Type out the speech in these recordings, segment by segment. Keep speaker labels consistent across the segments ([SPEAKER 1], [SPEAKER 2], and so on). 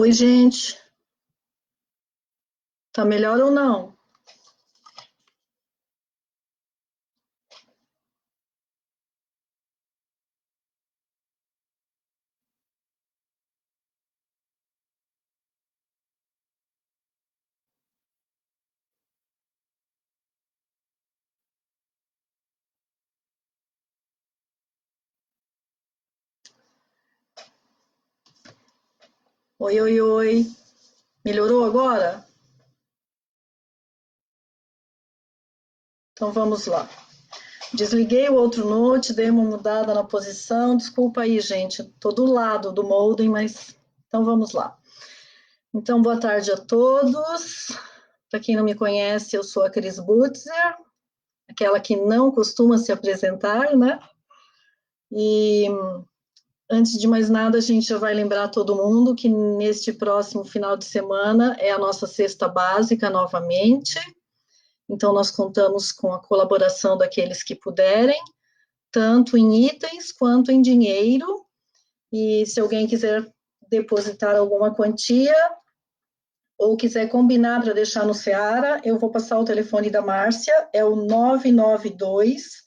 [SPEAKER 1] Oi, gente. Tá melhor ou não? Oi, oi, oi. Melhorou agora? Então vamos lá. Desliguei o outro note, dei uma mudada na posição. Desculpa aí, gente. Tô do lado do modem, mas então vamos lá. Então, boa tarde a todos. Para quem não me conhece, eu sou a Cris Butzer, aquela que não costuma se apresentar, né? E antes de mais nada, a gente já vai lembrar todo mundo que neste próximo final de semana é a nossa cesta básica novamente. Então, nós contamos com a colaboração daqueles que puderem, tanto em itens quanto em dinheiro. E se alguém quiser depositar alguma quantia ou quiser combinar para deixar no Seara, eu vou passar o telefone da Márcia, é o 992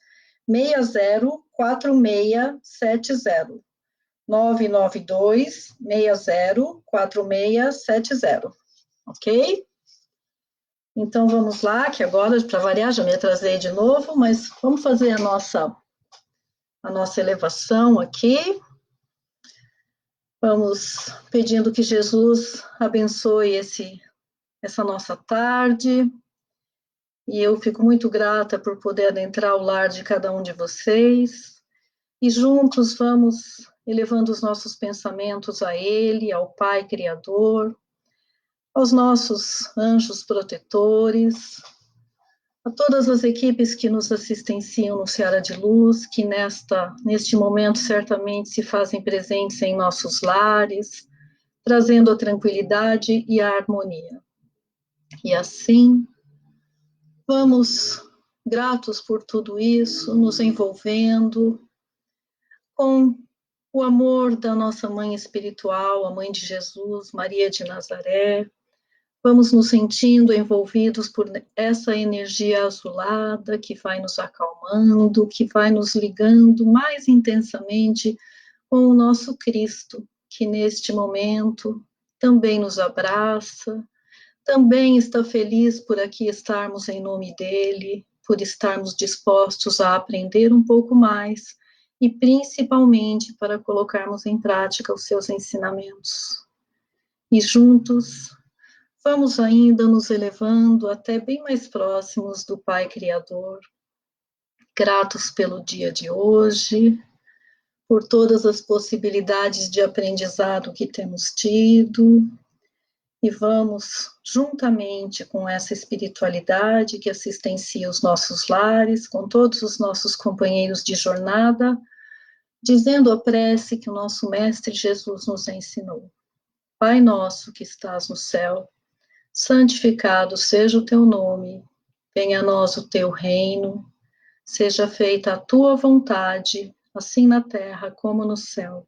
[SPEAKER 1] 604670. 992 604670, ok? Então vamos lá, que agora, para variar, já me atrasei de novo, mas vamos fazer a nossa elevação aqui. Vamos pedindo que Jesus abençoe essa nossa tarde. E eu fico muito grata por poder adentrar o lar de cada um de vocês. E juntos vamos elevando os nossos pensamentos a Ele, ao Pai Criador, aos nossos anjos protetores, a todas as equipes que nos assistenciam no Seara de Luz, que neste momento certamente se fazem presentes em nossos lares, trazendo a tranquilidade e a harmonia. E assim, vamos gratos por tudo isso, nos envolvendo com o amor da nossa mãe espiritual, a mãe de Jesus, Maria de Nazaré. Vamos nos sentindo envolvidos por essa energia azulada que vai nos acalmando, que vai nos ligando mais intensamente com o nosso Cristo, que neste momento também nos abraça, também está feliz por aqui estarmos em nome dele, por estarmos dispostos a aprender um pouco mais e principalmente para colocarmos em prática os seus ensinamentos. E juntos vamos ainda nos elevando até bem mais próximos do Pai Criador, gratos pelo dia de hoje, por todas as possibilidades de aprendizado que temos tido, e vamos, juntamente com essa espiritualidade que assistencia os nossos lares, com todos os nossos companheiros de jornada, dizendo a prece que o nosso Mestre Jesus nos ensinou. Pai nosso que estás no céu, santificado seja o teu nome, venha a nós o teu reino, seja feita a tua vontade, assim na terra como no céu.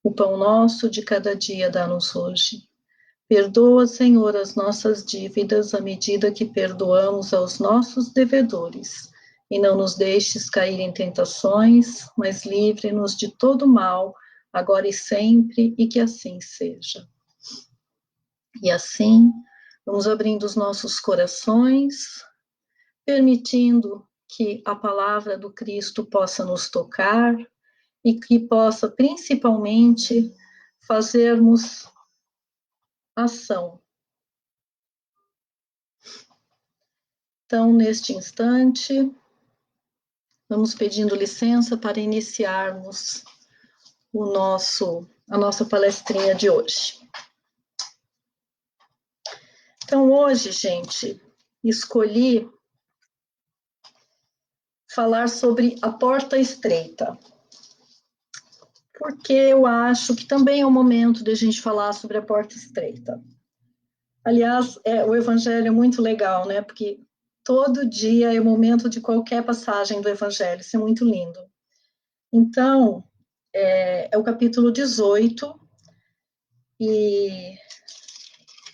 [SPEAKER 1] O pão nosso de cada dia dá-nos hoje. Perdoa, Senhor, as nossas dívidas à medida que perdoamos aos nossos devedores. E não nos deixes cair em tentações, mas livre-nos de todo mal, agora e sempre, e que assim seja. E assim, vamos abrindo os nossos corações, permitindo que a palavra do Cristo possa nos tocar e que possa principalmente fazermos ação. Então, neste instante, vamos pedindo licença para iniciarmos a nossa palestrinha de hoje. Então, hoje, gente, escolhi falar sobre a porta estreita, porque eu acho que também é o momento de a gente falar sobre a porta estreita. Aliás, o Evangelho é muito legal, né? Porque todo dia é o momento de qualquer passagem do Evangelho, isso é muito lindo. Então, é o capítulo 18, E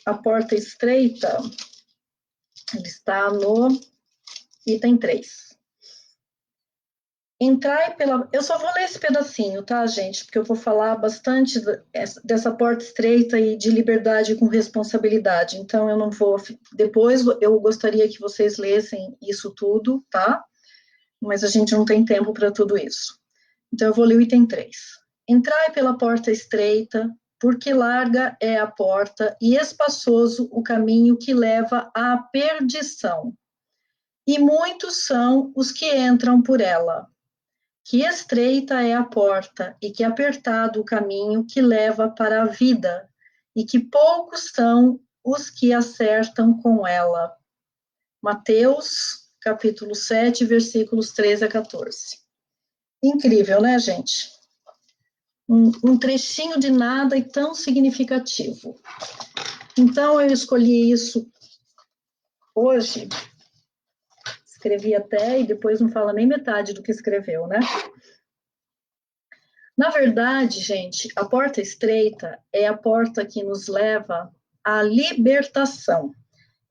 [SPEAKER 1] a porta estreita, ele está no item 3. Entrai pela... Eu só vou ler esse pedacinho, tá, gente? Porque eu vou falar bastante dessa porta estreita e de liberdade com responsabilidade. Então, eu não vou... Depois, eu gostaria que vocês lessem isso tudo, tá? Mas a gente não tem tempo para tudo isso. Então, eu vou ler o item 3. Entrai pela porta estreita, porque larga é a porta e espaçoso o caminho que leva à perdição. E muitos são os que entram por ela. Que estreita é a porta e que apertado o caminho que leva para a vida, e que poucos são os que acertam com ela. Mateus, capítulo 7, versículos 13 a 14. Incrível, né, gente? Um trechinho de nada e tão significativo. Então, eu escolhi isso hoje, escrevi até, e depois não fala nem metade do que escreveu, né? Na verdade, gente, a porta estreita é a porta que nos leva à libertação.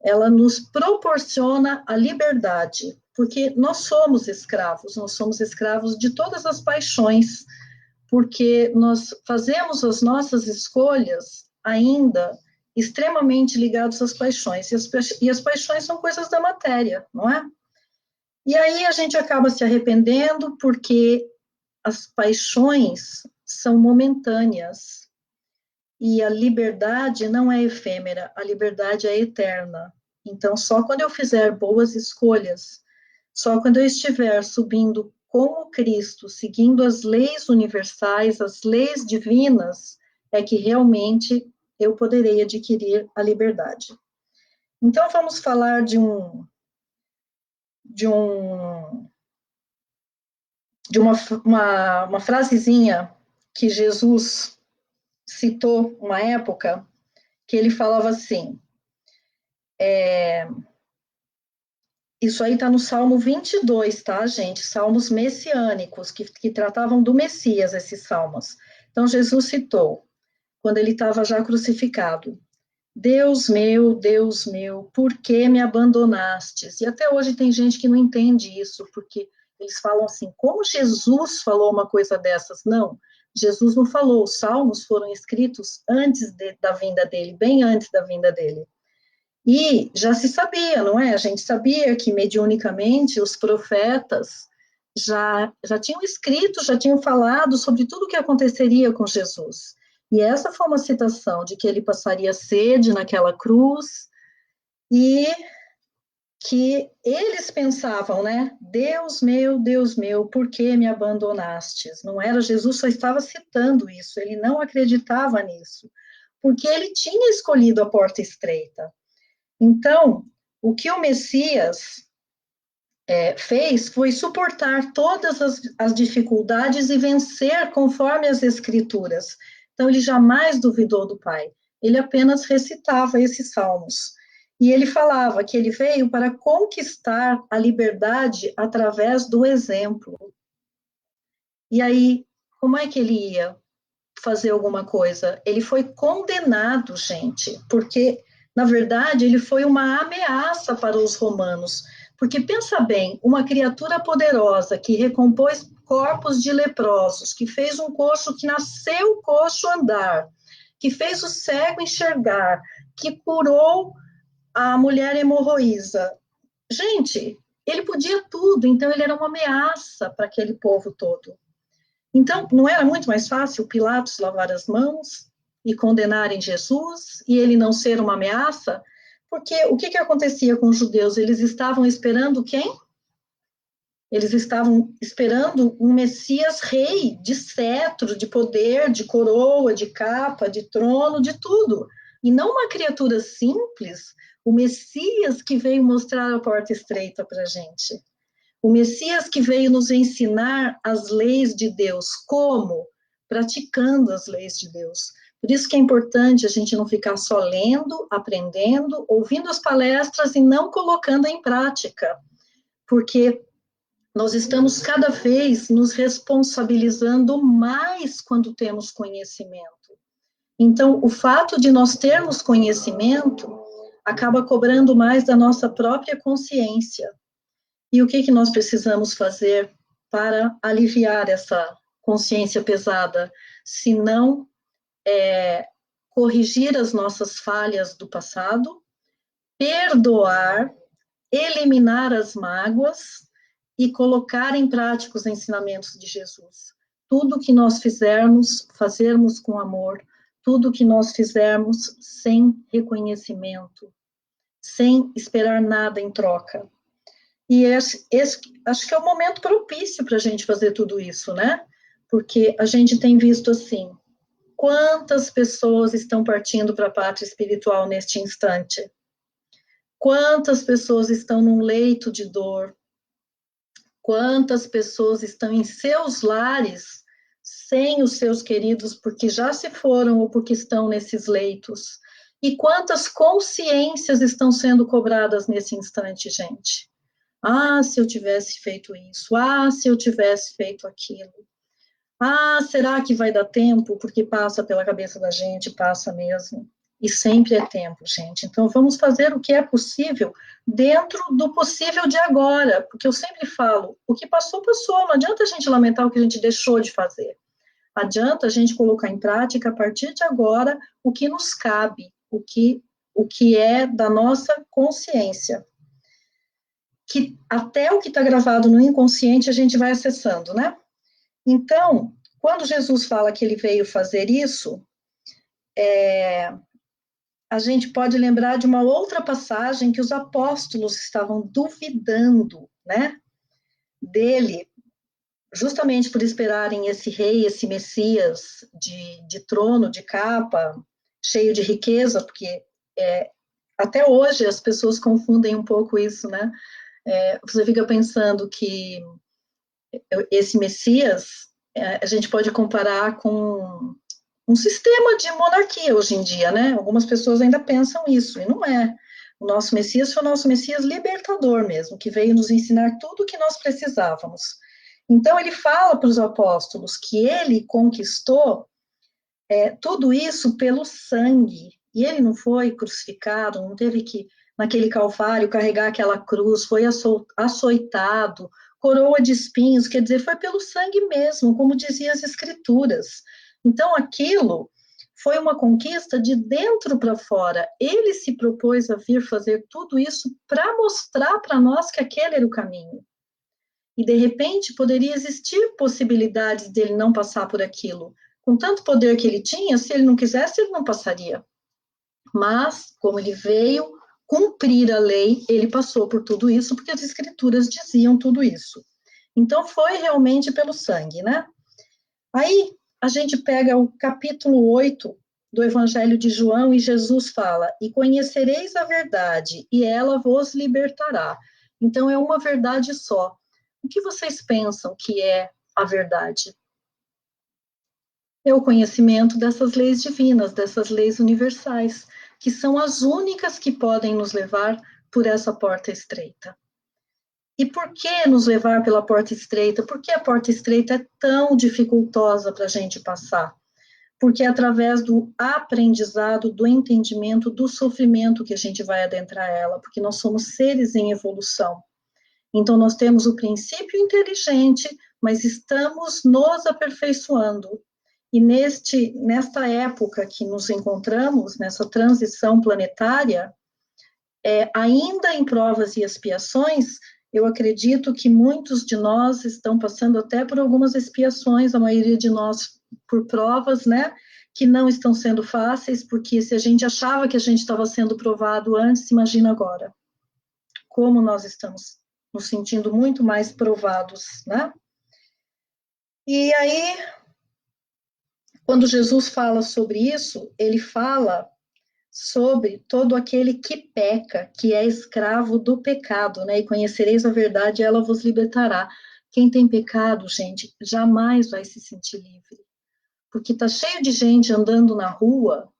[SPEAKER 1] Ela nos proporciona a liberdade, porque nós somos escravos de todas as paixões, porque nós fazemos as nossas escolhas ainda extremamente ligados às paixões, e as paixões são coisas da matéria, não é? E aí a gente acaba se arrependendo porque as paixões são momentâneas e a liberdade não é efêmera, a liberdade é eterna. Então, só quando eu fizer boas escolhas, só quando eu estiver subindo como Cristo, seguindo as leis universais, as leis divinas, é que realmente eu poderei adquirir a liberdade. Então, vamos falar de uma frasezinha que Jesus citou uma época, que ele falava assim, isso aí está no Salmo 22, tá, gente? Salmos messiânicos, que tratavam do Messias, esses salmos. Então, Jesus citou, quando ele estava já crucificado, Deus meu, por que me abandonastes? E até hoje tem gente que não entende isso, porque eles falam assim, como Jesus falou uma coisa dessas? Não, Jesus não falou, os salmos foram escritos antes da vinda dele, bem antes da vinda dele. E já se sabia, não é? A gente sabia que mediunicamente os profetas já tinham escrito, já tinham falado sobre tudo o que aconteceria com Jesus. E essa foi uma citação de que ele passaria sede naquela cruz e que eles pensavam, né? Deus meu, por que me abandonastes? Não era Jesus, só estava citando isso, ele não acreditava nisso, porque ele tinha escolhido a porta estreita. Então, o que o Messias fez foi suportar todas as dificuldades e vencer conforme as Escrituras. Então, ele jamais duvidou do Pai, ele apenas recitava esses salmos. E ele falava que ele veio para conquistar a liberdade através do exemplo. E aí, como é que ele ia fazer alguma coisa? Ele foi condenado, gente, porque, na verdade, ele foi uma ameaça para os romanos. Porque pensa bem, uma criatura poderosa que recompôs corpos de leprosos, que fez um coxo que nasceu coxo andar, que fez o cego enxergar, que curou a mulher hemorroísa. Gente, ele podia tudo, então ele era uma ameaça para aquele povo todo. Então, não era muito mais fácil Pilatos lavar as mãos e condenarem Jesus e ele não ser uma ameaça? Porque o que acontecia com os judeus? Eles estavam esperando quem? Eles estavam esperando um Messias rei, de cetro, de poder, de coroa, de capa, de trono, de tudo. E não uma criatura simples, o Messias que veio mostrar a porta estreita para a gente. O Messias que veio nos ensinar as leis de Deus. Como? Praticando as leis de Deus. Por isso que é importante a gente não ficar só lendo, aprendendo, ouvindo as palestras e não colocando em prática. Porque nós estamos cada vez nos responsabilizando mais quando temos conhecimento. Então, o fato de nós termos conhecimento acaba cobrando mais da nossa própria consciência. E o que nós precisamos fazer para aliviar essa consciência pesada? Se não corrigir as nossas falhas do passado, perdoar, eliminar as mágoas e colocar em prática os ensinamentos de Jesus. Tudo que nós fizermos, fazermos com amor. Tudo que nós fizermos sem reconhecimento, sem esperar nada em troca. E acho que é o momento propício para a gente fazer tudo isso, né? Porque a gente tem visto assim, quantas pessoas estão partindo para a pátria espiritual neste instante? Quantas pessoas estão num leito de dor? Quantas pessoas estão em seus lares sem os seus queridos porque já se foram ou porque estão nesses leitos? E quantas consciências estão sendo cobradas nesse instante, gente? Ah, se eu tivesse feito isso. Ah, se eu tivesse feito aquilo. Ah, será que vai dar tempo? Porque passa pela cabeça da gente, passa mesmo. E sempre é tempo, gente. Então, vamos fazer o que é possível dentro do possível de agora. Porque eu sempre falo, o que passou, passou. Não adianta a gente lamentar o que a gente deixou de fazer. Adianta a gente colocar em prática, a partir de agora, o que nos cabe, o que é da nossa consciência. Que até o que está gravado no inconsciente a gente vai acessando, né? Então, quando Jesus fala que ele veio fazer isso, a gente pode lembrar de uma outra passagem que os apóstolos estavam duvidando, né, dele, justamente por esperarem esse rei, esse Messias de trono, de capa, cheio de riqueza, porque até hoje as pessoas confundem um pouco isso, né? Você fica pensando que esse Messias, a gente pode comparar com um sistema de monarquia hoje em dia, né? Algumas pessoas ainda pensam isso, e não é. O nosso Messias foi o nosso Messias libertador mesmo, que veio nos ensinar tudo o que nós precisávamos. Então, ele fala para os apóstolos que ele conquistou tudo isso pelo sangue, e ele não foi crucificado, não teve que, naquele calvário, carregar aquela cruz, foi açoitado, coroa de espinhos, quer dizer, foi pelo sangue mesmo, como diziam as escrituras. Então, aquilo foi uma conquista de dentro para fora. Ele se propôs a vir fazer tudo isso para mostrar para nós que aquele era o caminho. E, de repente, poderia existir possibilidades dele não passar por aquilo. Com tanto poder que ele tinha, se ele não quisesse, ele não passaria. Mas, como ele veio cumprir a lei, ele passou por tudo isso, porque as escrituras diziam tudo isso. Então, foi realmente pelo sangue, né? Aí, a gente pega o capítulo 8 do Evangelho de João e Jesus fala, e conhecereis a verdade, e ela vos libertará. Então, é uma verdade só. O que vocês pensam que é a verdade? É o conhecimento dessas leis divinas, dessas leis universais, que são as únicas que podem nos levar por essa porta estreita. E por que nos levar pela porta estreita? Por que a porta estreita é tão dificultosa para a gente passar? Porque é através do aprendizado, do entendimento, do sofrimento que a gente vai adentrar ela, porque nós somos seres em evolução. Então, nós temos o princípio inteligente, mas estamos nos aperfeiçoando. E nesta época que nos encontramos, nessa transição planetária, ainda em provas e expiações, eu acredito que muitos de nós estão passando até por algumas expiações, a maioria de nós por provas, né, que não estão sendo fáceis, porque se a gente achava que a gente estava sendo provado antes, imagina agora. Como nós estamos nos sentindo muito mais provados, né? E aí, quando Jesus fala sobre isso, ele fala sobre todo aquele que peca, que é escravo do pecado, né? E conhecereis a verdade, ela vos libertará. Quem tem pecado, gente, jamais vai se sentir livre. Porque tá cheio de gente andando na rua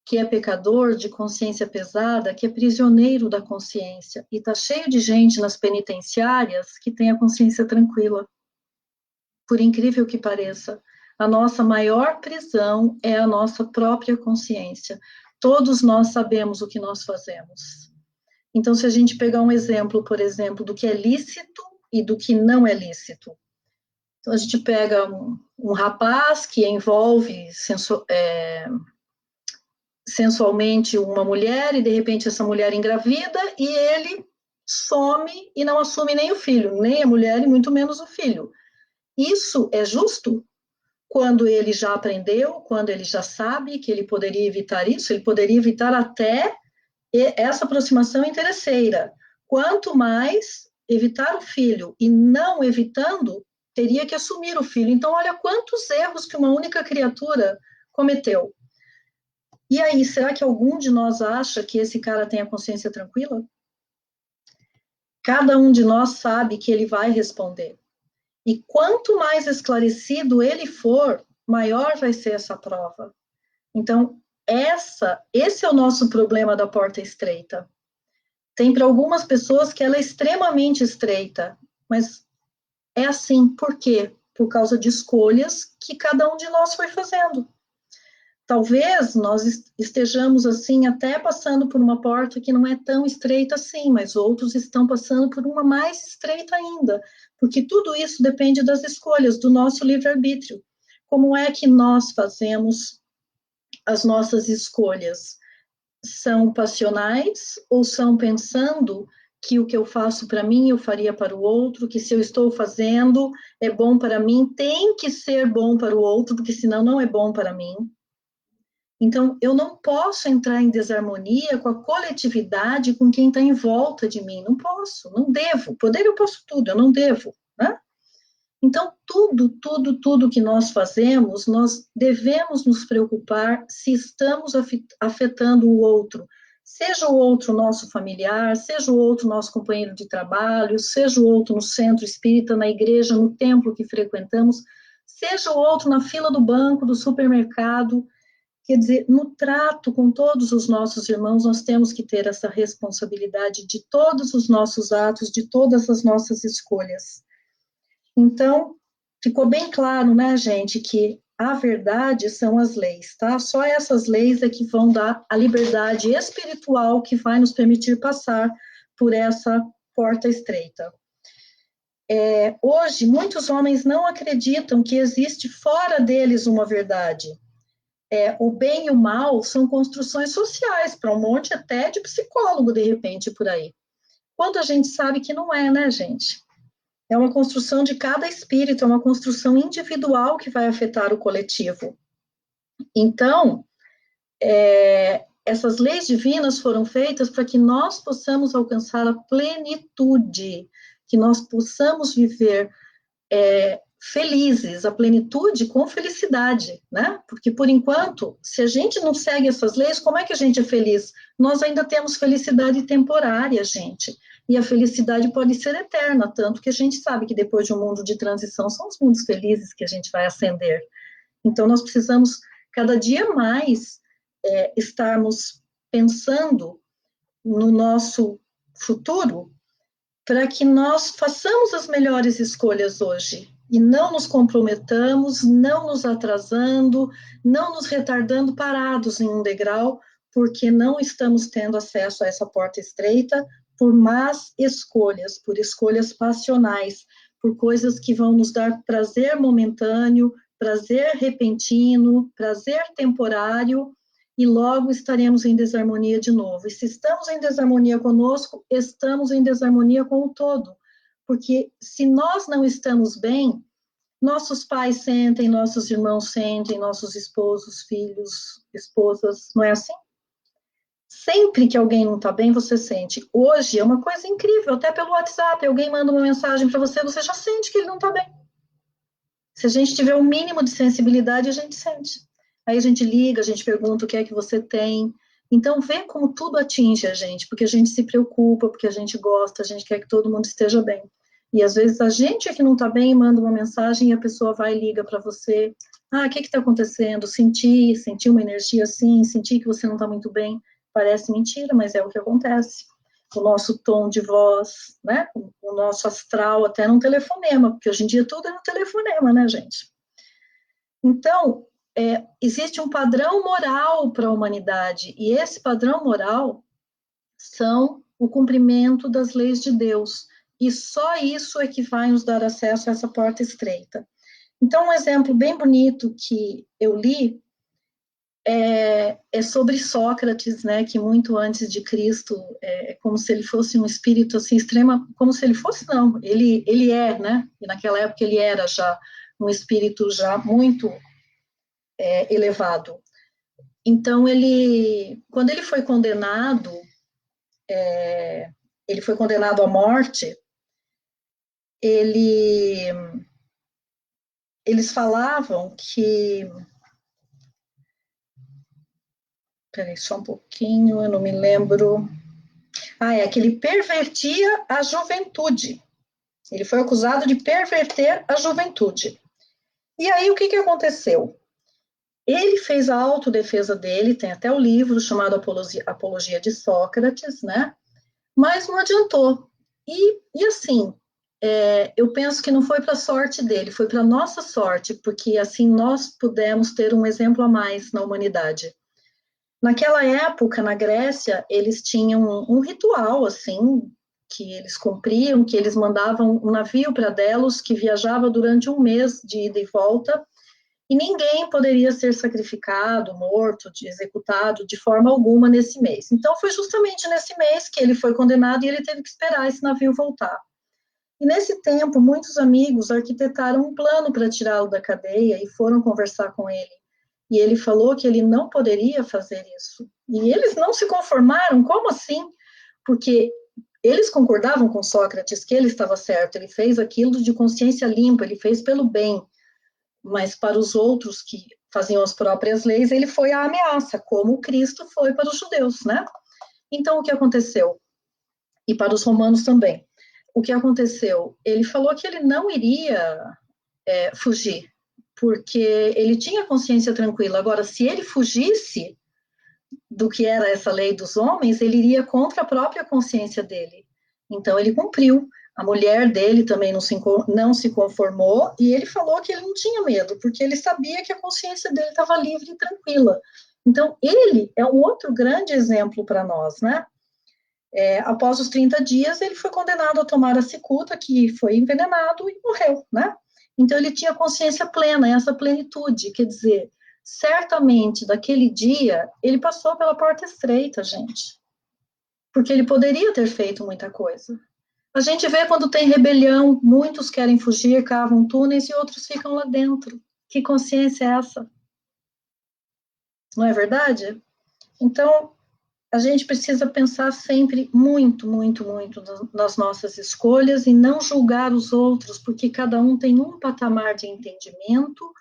[SPEAKER 1] que é pecador, de consciência pesada, que é prisioneiro da consciência. E tá cheio de gente nas penitenciárias que tem a consciência tranquila. Por incrível que pareça. A nossa maior prisão é a nossa própria consciência. Todos nós sabemos o que nós fazemos. Então, se a gente pegar um exemplo, por exemplo, do que é lícito e do que não é lícito. Então, a gente pega um rapaz que envolve sensualmente uma mulher e, de repente, essa mulher engravida e ele some e não assume nem o filho, nem a mulher e muito menos o filho. Isso é justo? Quando ele já aprendeu, quando ele já sabe que ele poderia evitar isso, ele poderia evitar até essa aproximação interesseira. Quanto mais evitar o filho e não evitando, teria que assumir o filho. Então, olha quantos erros que uma única criatura cometeu. E aí, será que algum de nós acha que esse cara tem a consciência tranquila? Cada um de nós sabe que ele vai responder. E quanto mais esclarecido ele for, maior vai ser essa prova. Então, esse é o nosso problema da porta estreita. Tem para algumas pessoas que ela é extremamente estreita, mas é assim, por quê? Por causa de escolhas que cada um de nós foi fazendo. Talvez nós estejamos assim até passando por uma porta que não é tão estreita assim, mas outros estão passando por uma mais estreita ainda, porque tudo isso depende das escolhas, do nosso livre-arbítrio. Como é que nós fazemos as nossas escolhas? São passionais ou são pensando que o que eu faço para mim eu faria para o outro, que se eu estou fazendo é bom para mim, tem que ser bom para o outro, porque senão não é bom para mim. Então, eu não posso entrar em desarmonia com a coletividade, com quem está em volta de mim. Não posso, não devo. Poder eu posso tudo, eu não devo, né? Então, tudo que nós fazemos, nós devemos nos preocupar se estamos afetando o outro. Seja o outro nosso familiar, seja o outro nosso companheiro de trabalho, seja o outro no centro espírita, na igreja, no templo que frequentamos, seja o outro na fila do banco, do supermercado. Quer dizer, no trato com todos os nossos irmãos, nós temos que ter essa responsabilidade de todos os nossos atos, de todas as nossas escolhas. Então, ficou bem claro, né, gente, que a verdade são as leis, tá? Só essas leis é que vão dar a liberdade espiritual que vai nos permitir passar por essa porta estreita. Hoje, muitos homens não acreditam que existe fora deles uma verdade. O bem e o mal são construções sociais, para um monte até de psicólogo, de repente, por aí. Quando a gente sabe que não é, né, gente? É uma construção de cada espírito, é uma construção individual que vai afetar o coletivo. Então, essas leis divinas foram feitas para que nós possamos alcançar a plenitude, que nós possamos viver felizes, a plenitude com felicidade, né? Porque, por enquanto, se a gente não segue essas leis, como é que a gente é feliz? Nós ainda temos felicidade temporária, gente. E a felicidade pode ser eterna, tanto que a gente sabe que depois de um mundo de transição, são os mundos felizes que a gente vai ascender. Então, nós precisamos, cada dia mais, estarmos pensando no nosso futuro, para que nós façamos as melhores escolhas hoje e não nos comprometamos, não nos atrasando, não nos retardando parados em um degrau, porque não estamos tendo acesso a essa porta estreita por más escolhas, por escolhas passionais, por coisas que vão nos dar prazer momentâneo, prazer repentino, prazer temporário, e logo estaremos em desarmonia de novo. E se estamos em desarmonia conosco, estamos em desarmonia com o todo. Porque se nós não estamos bem, nossos pais sentem, nossos irmãos sentem, nossos esposos, filhos, esposas, não é assim? Sempre que alguém não está bem, você sente. Hoje é uma coisa incrível, até pelo WhatsApp, alguém manda uma mensagem para você, você já sente que ele não está bem. Se a gente tiver um mínimo de sensibilidade, a gente sente. Aí a gente liga, a gente pergunta o que é que você tem. Então, vê como tudo atinge a gente, porque a gente se preocupa, porque a gente gosta, a gente quer que todo mundo esteja bem. E às vezes a gente é que não está bem, manda uma mensagem e a pessoa vai e liga para você. Ah, o que está acontecendo? Senti uma energia assim, senti que você não está muito bem. Parece mentira, mas é o que acontece. O nosso tom de voz, né? O nosso astral, até num telefonema, porque hoje em dia tudo é no telefonema, né, gente? Então, existe um padrão moral para a humanidade, e esse padrão moral são o cumprimento das leis de Deus, e só isso é que vai nos dar acesso a essa porta estreita. Então, um exemplo bem bonito que eu li é sobre Sócrates, né, que muito antes de Cristo, como se ele fosse um espírito assim extrema, como se ele fosse, não, ele é, né, e naquela época ele era já um espírito já muito elevado. Então, quando ele foi condenado à morte, eles falavam que, peraí, só um pouquinho, eu não me lembro. Que ele pervertia a juventude. Ele foi acusado de perverter a juventude. E aí, o que aconteceu? Ele fez a autodefesa dele, tem até o livro chamado Apologia de Sócrates, né? Mas não adiantou. E assim, eu penso que não foi para a sorte dele, foi para a nossa sorte, porque assim nós pudemos ter um exemplo a mais na humanidade. Naquela época, na Grécia, eles tinham um ritual, assim, que eles cumpriam, que eles mandavam um navio para Delos, que viajava durante um mês de ida e volta, e ninguém poderia ser sacrificado, morto, executado de forma alguma nesse mês. Então, foi justamente nesse mês que ele foi condenado e ele teve que esperar esse navio voltar. E nesse tempo, muitos amigos arquitetaram um plano para tirá-lo da cadeia e foram conversar com ele. E ele falou que ele não poderia fazer isso. E eles não se conformaram, como assim? Porque eles concordavam com Sócrates que ele estava certo, ele fez aquilo de consciência limpa, ele fez pelo bem, mas para os outros que faziam as próprias leis, ele foi a ameaça, como Cristo foi para os judeus, né? Então, o que aconteceu? E para os romanos também. O que aconteceu? Ele falou que ele não iria fugir, porque ele tinha consciência tranquila. Agora, se ele fugisse do que era essa lei dos homens, ele iria contra a própria consciência dele. Então, ele cumpriu. A mulher dele também não se conformou e ele falou que ele não tinha medo, porque ele sabia que a consciência dele estava livre e tranquila. Então, ele é um outro grande exemplo para nós, né? Após os 30 dias, ele foi condenado a tomar a cicuta, que foi envenenado e morreu, né? Então, ele tinha consciência plena, essa plenitude, quer dizer, certamente, daquele dia, ele passou pela porta estreita, gente, porque ele poderia ter feito muita coisa. A gente vê quando tem rebelião, muitos querem fugir, cavam túneis e outros ficam lá dentro. Que consciência é essa? Não é verdade? Então, a gente precisa pensar sempre muito, muito, muito nas nossas escolhas e não julgar os outros, porque cada um tem um patamar de entendimento,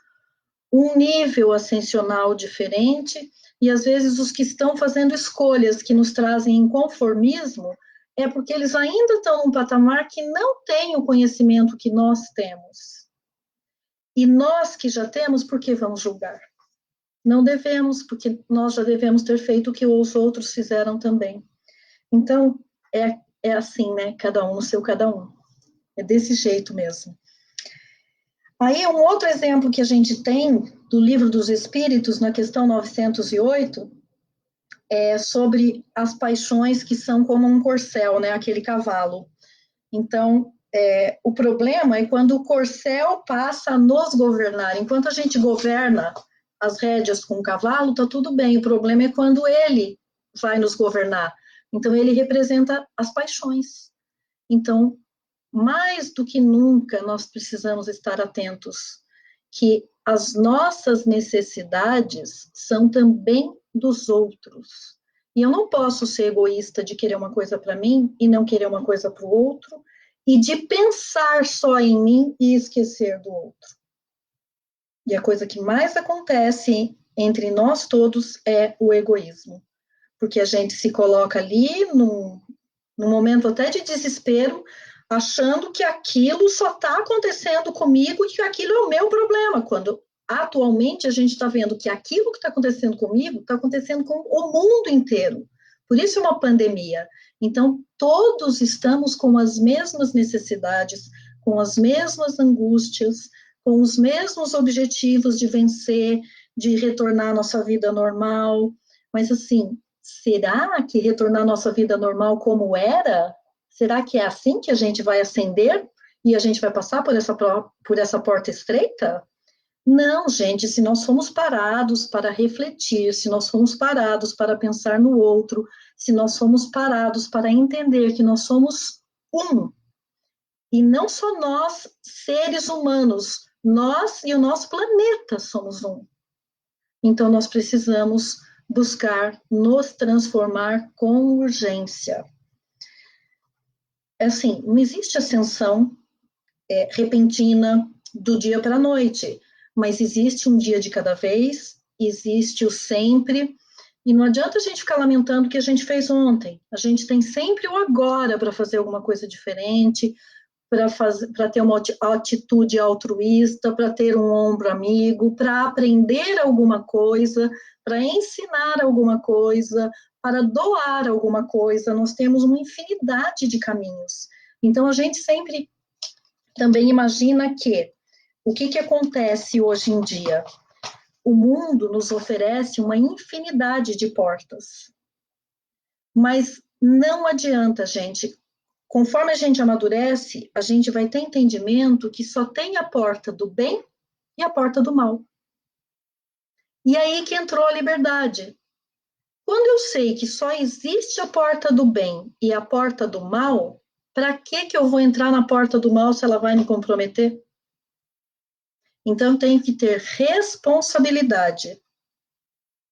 [SPEAKER 1] um nível ascensional diferente, e às vezes os que estão fazendo escolhas que nos trazem inconformismo é porque eles ainda estão num patamar que não tem o conhecimento que nós temos. E nós que já temos, por que vamos julgar? Não devemos, porque nós já devemos ter feito o que os outros fizeram também. Então, é assim, né? Cada um no seu cada um. É desse jeito mesmo. Aí, um outro exemplo que a gente tem do Livro dos Espíritos, na questão 908, é sobre as paixões que são como um corcel, né? Aquele cavalo. Então, o problema é quando o corcel passa a nos governar. Enquanto a gente governa as rédeas com o cavalo, está tudo bem. O problema é quando ele vai nos governar. Então, ele representa as paixões. Então, mais do que nunca, nós precisamos estar atentos que as nossas necessidades são também dos outros. E eu não posso ser egoísta de querer uma coisa para mim e não querer uma coisa para o outro, e de pensar só em mim e esquecer do outro. E a coisa que mais acontece entre nós todos é o egoísmo. Porque a gente se coloca ali num momento até de desespero, achando que aquilo só está acontecendo comigo e que aquilo é o meu problema, quando atualmente a gente está vendo que aquilo que está acontecendo comigo está acontecendo com o mundo inteiro. Por isso é uma pandemia. Então, todos estamos com as mesmas necessidades, com as mesmas angústias, com os mesmos objetivos de vencer, de retornar à nossa vida normal. Mas assim, será que retornar à nossa vida normal como era? Será que é assim que a gente vai ascender e a gente vai passar por essa porta estreita? Não, gente, se nós somos parados para refletir, se nós somos parados para pensar no outro, se nós somos parados para entender que nós somos um, e não só nós, seres humanos, nós e o nosso planeta somos um. Então, nós precisamos buscar nos transformar com urgência. Assim, não existe ascensão repentina do dia para a noite, mas existe um dia de cada vez, existe o sempre, e não adianta a gente ficar lamentando o que a gente fez ontem. A gente tem sempre o agora para fazer alguma coisa diferente, para ter uma atitude altruísta, para ter um ombro amigo, para aprender alguma coisa, para ensinar alguma coisa, para doar alguma coisa. Nós temos uma infinidade de caminhos. Então, a gente sempre também imagina que o que acontece hoje em dia? O mundo nos oferece uma infinidade de portas, mas não adianta, gente. Conforme a gente amadurece, a gente vai ter entendimento que só tem a porta do bem e a porta do mal. E aí que entrou a liberdade. Quando eu sei que só existe a porta do bem e a porta do mal, para que eu vou entrar na porta do mal se ela vai me comprometer? Então, eu tenho que ter responsabilidade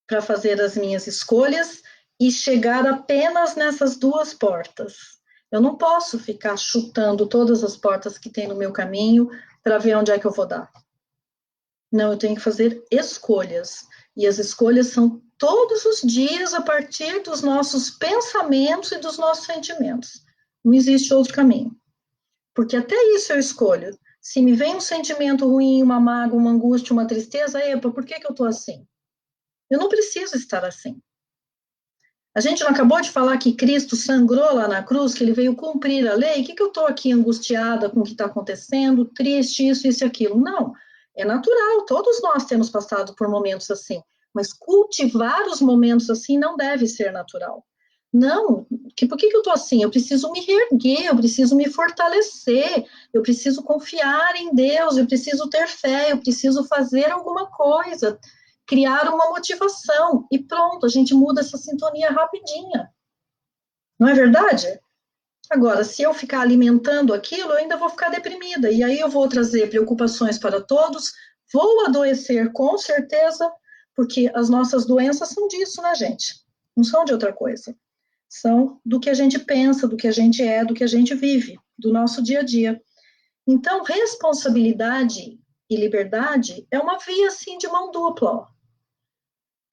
[SPEAKER 1] para fazer as minhas escolhas e chegar apenas nessas duas portas. Eu não posso ficar chutando todas as portas que tem no meu caminho para ver onde é que eu vou dar. Não, eu tenho que fazer escolhas. E as escolhas são todos os dias a partir dos nossos pensamentos e dos nossos sentimentos. Não existe outro caminho. Porque até isso eu escolho. Se me vem um sentimento ruim, uma mágoa, uma angústia, uma tristeza, epa, por que eu estou assim? Eu não preciso estar assim. A gente não acabou de falar que Cristo sangrou lá na cruz, que ele veio cumprir a lei? O que eu estou aqui angustiada com o que está acontecendo, triste, isso e aquilo? Não, é natural, todos nós temos passado por momentos assim, mas cultivar os momentos assim não deve ser natural. Não, por que eu estou assim? Eu preciso me reerguer, eu preciso me fortalecer, eu preciso confiar em Deus, eu preciso ter fé, eu preciso fazer alguma coisa, criar uma motivação e pronto, a gente muda essa sintonia rapidinha. Não é verdade? Agora, se eu ficar alimentando aquilo, eu ainda vou ficar deprimida e aí eu vou trazer preocupações para todos, vou adoecer com certeza, porque as nossas doenças são disso, né, gente? Não são de outra coisa. São do que a gente pensa, do que a gente é, do que a gente vive, do nosso dia a dia. Então, responsabilidade e liberdade é uma via, assim, de mão dupla, ó.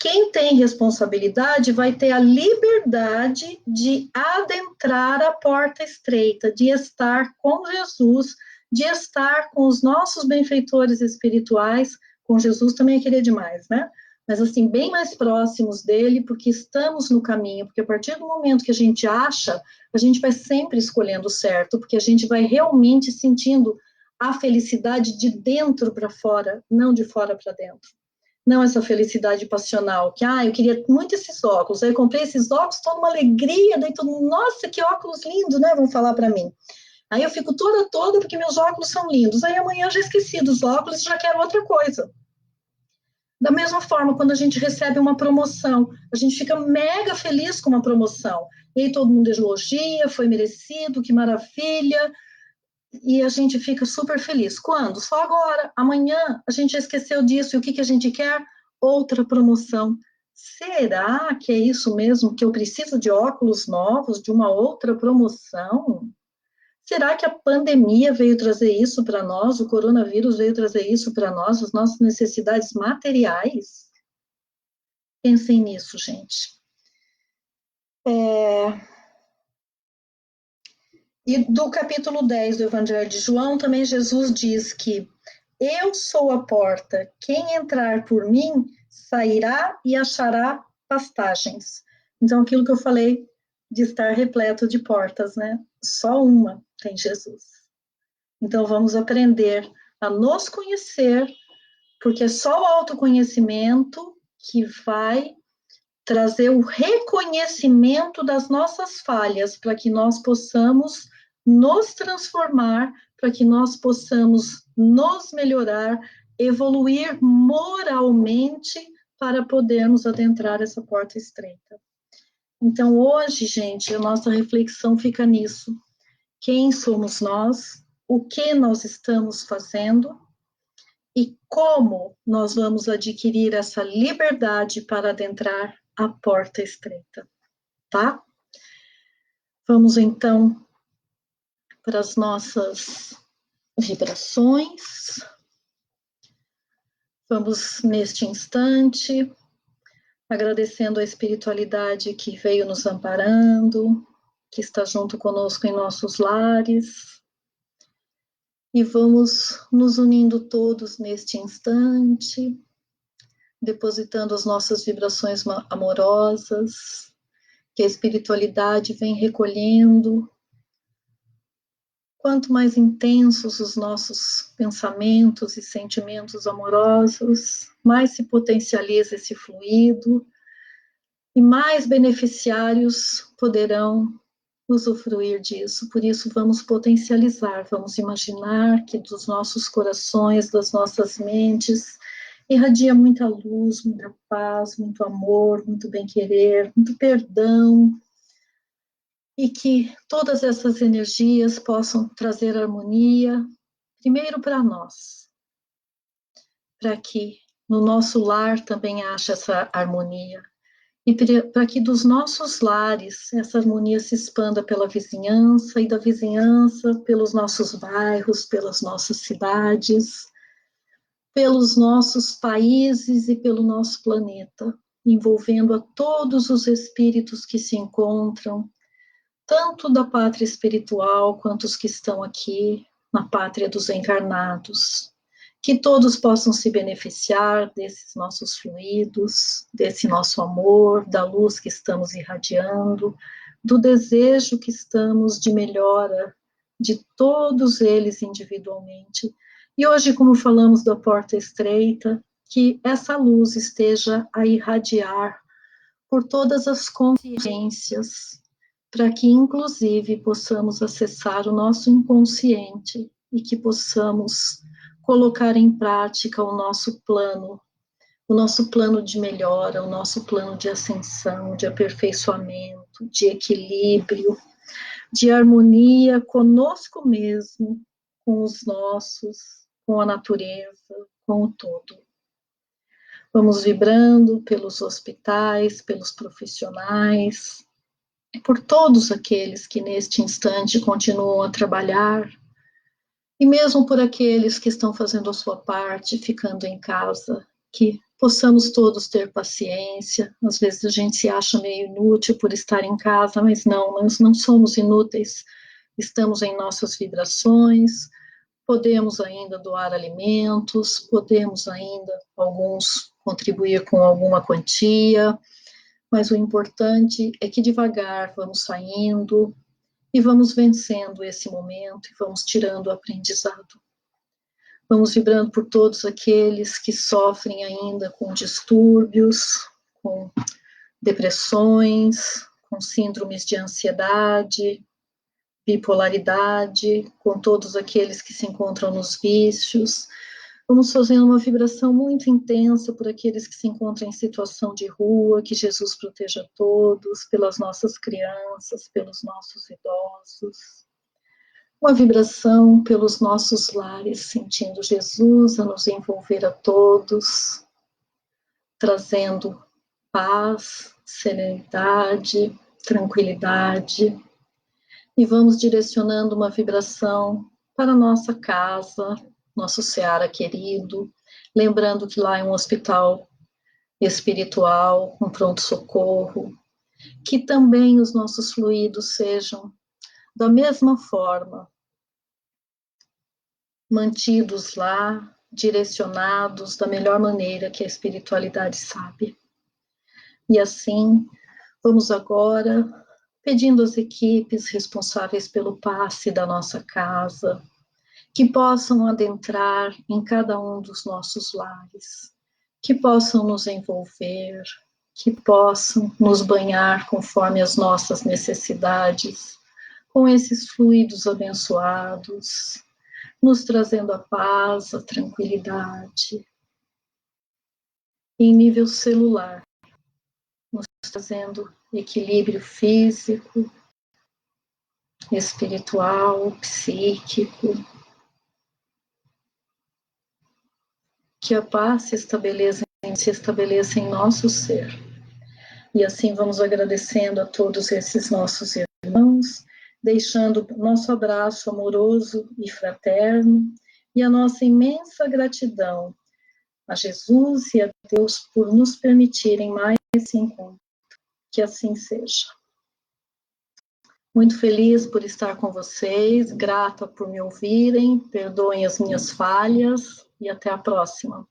[SPEAKER 1] Quem tem responsabilidade vai ter a liberdade de adentrar a porta estreita, de estar com Jesus, de estar com os nossos benfeitores espirituais. Com Jesus também é querer demais, né? Mas assim, bem mais próximos dele, porque estamos no caminho, porque a partir do momento que a gente acha, a gente vai sempre escolhendo o certo, porque a gente vai realmente sentindo a felicidade de dentro para fora, não de fora para dentro. Não essa felicidade passional, que, eu queria muito esses óculos, aí eu comprei esses óculos, toda uma alegria, daí todo mundo, nossa, que óculos lindos, né, vão falar para mim. Aí eu fico toda porque meus óculos são lindos, aí amanhã eu já esqueci dos óculos e já quero outra coisa. Da mesma forma, quando a gente recebe uma promoção, a gente fica mega feliz com uma promoção, e aí todo mundo elogia, foi merecido, que maravilha, e a gente fica super feliz. Quando? Só agora. Amanhã a gente já esqueceu disso. E o que a gente quer? Outra promoção. Será que é isso mesmo? Que eu preciso de óculos novos, de uma outra promoção? Será que a pandemia veio trazer isso para nós? O coronavírus veio trazer isso para nós? As nossas necessidades materiais? Pensem nisso, gente. E do capítulo 10 do Evangelho de João, também Jesus diz que eu sou a porta, quem entrar por mim sairá e achará pastagens. Então, aquilo que eu falei de estar repleto de portas, né? Só uma tem Jesus. Então, vamos aprender a nos conhecer, porque é só o autoconhecimento que vai trazer o reconhecimento das nossas falhas, para que nós possamos nos transformar, para que nós possamos nos melhorar, evoluir moralmente, para podermos adentrar essa porta estreita. Então, hoje, gente, a nossa reflexão fica nisso. Quem somos nós? O que nós estamos fazendo? E como nós vamos adquirir essa liberdade para adentrar a porta estreita, tá? Vamos então para as nossas vibrações. Vamos neste instante agradecendo a espiritualidade que veio nos amparando, que está junto conosco em nossos lares. E vamos nos unindo todos neste instante, depositando as nossas vibrações amorosas, que a espiritualidade vem recolhendo. Quanto mais intensos os nossos pensamentos e sentimentos amorosos, mais se potencializa esse fluido e mais beneficiários poderão usufruir disso. Por isso, vamos potencializar, vamos imaginar que dos nossos corações, das nossas mentes, irradia muita luz, muita paz, muito amor, muito bem-querer, muito perdão, e que todas essas energias possam trazer harmonia, primeiro para nós, para que no nosso lar também haja essa harmonia, e para que dos nossos lares essa harmonia se expanda pela vizinhança, e da vizinhança pelos nossos bairros, pelas nossas cidades, pelos nossos países e pelo nosso planeta, envolvendo a todos os espíritos que se encontram, tanto da pátria espiritual quanto os que estão aqui na pátria dos encarnados. Que todos possam se beneficiar desses nossos fluidos, desse nosso amor, da luz que estamos irradiando, do desejo que estamos de melhora de todos eles individualmente. E hoje, como falamos da porta estreita, que essa luz esteja a irradiar por todas as consciências, para que, inclusive, possamos acessar o nosso inconsciente e que possamos colocar em prática o nosso plano de melhora, o nosso plano de ascensão, de aperfeiçoamento, de equilíbrio, de harmonia conosco mesmo, com os nossos, com a natureza, com o todo. Vamos vibrando pelos hospitais, pelos profissionais, por todos aqueles que neste instante continuam a trabalhar, e mesmo por aqueles que estão fazendo a sua parte, ficando em casa, que possamos todos ter paciência. Às vezes a gente se acha meio inútil por estar em casa, mas não, nós não somos inúteis, estamos em nossas vibrações, podemos ainda doar alimentos, podemos ainda, alguns, contribuir com alguma quantia, mas o importante é que devagar vamos saindo e vamos vencendo esse momento e vamos tirando o aprendizado. Vamos vibrando por todos aqueles que sofrem ainda com distúrbios, com depressões, com síndromes de ansiedade, bipolaridade, com todos aqueles que se encontram nos vícios. Vamos fazendo uma vibração muito intensa por aqueles que se encontram em situação de rua, que Jesus proteja todos, pelas nossas crianças, pelos nossos idosos. Uma vibração pelos nossos lares, sentindo Jesus a nos envolver a todos, trazendo paz, serenidade, tranquilidade. E vamos direcionando uma vibração para a nossa casa, nosso Ceará querido, lembrando que lá é um hospital espiritual, um pronto-socorro, que também os nossos fluidos sejam da mesma forma, mantidos lá, direcionados da melhor maneira que a espiritualidade sabe. E assim, vamos agora pedindo às equipes responsáveis pelo passe da nossa casa, que possam adentrar em cada um dos nossos lares, que possam nos envolver, que possam nos banhar conforme as nossas necessidades, com esses fluidos abençoados, nos trazendo a paz, a tranquilidade. Em nível celular, nos trazendo equilíbrio físico, espiritual, psíquico. Que a paz se estabeleça em nosso ser. E assim vamos agradecendo a todos esses nossos irmãos, deixando nosso abraço amoroso e fraterno e a nossa imensa gratidão a Jesus e a Deus por nos permitirem mais esse encontro. Que assim seja. Muito feliz por estar com vocês, grata por me ouvirem, perdoem as minhas falhas e até a próxima.